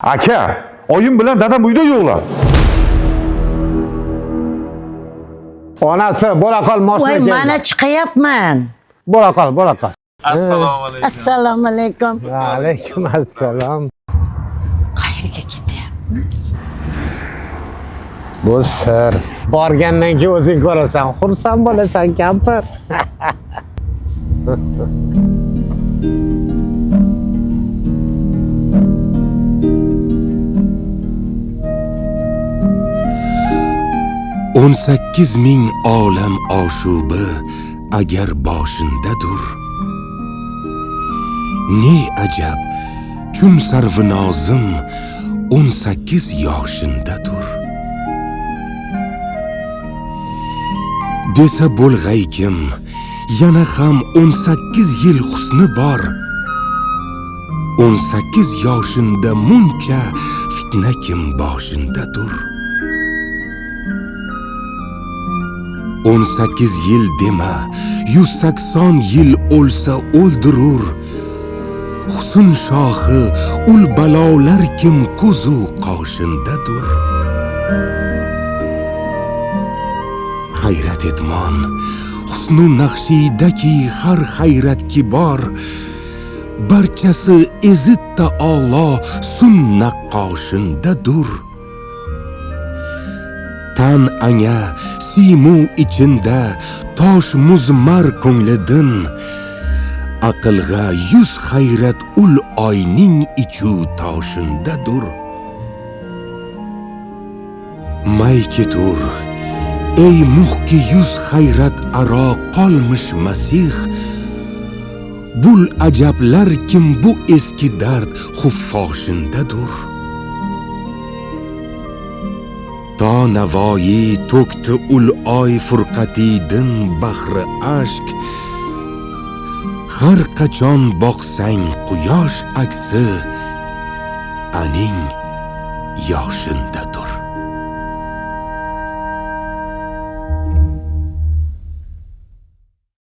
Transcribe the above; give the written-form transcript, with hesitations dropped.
Aka, oyim bilan dadam uyda yo'qlar. Onasi, bo'la qol, moshina Voy, keldi. mana chiqayapman. Bo'la qol, bo'la qol. Assalomu alaykum. Assalomu alaykum. Va alaykum assalom. Qayerga ketyapmiz? Bu sir. Borgandan keyin o'zing ko'rasan, xursand bo'lasan, kampir. On 8,000 olam oshubi agar boshindadur. Ne ajab, chun sarvinozim 18 yoshindadur. Desa bo'lg'aykim, yana ham 18 yil husni bor. 18 yoshinda muncha fitna kim boshindadur. 18 yil dema, 180 yil o'lsa o'ldirur. Husn shohi ul balolar kim ko'zu qoshindadur. Hayrat etmon, husnu naqshidaki har hayratki bor. Barchasi ezit taolo sunna qoshindadur. Tan anga simu içinde tosh muzmar ko'nglidan aqlga 100 hayrat ul oyning ichu toshindadur. May ketur, ey muhki 100 hayrat aro qolmish masih. Bul ajablar kim bu eski dard xuffoshindadur. Ta navoyi to'kti ul oy furqatidin bahri ashk. Har qachon boqsang quyosh aksi aning yoshindadur.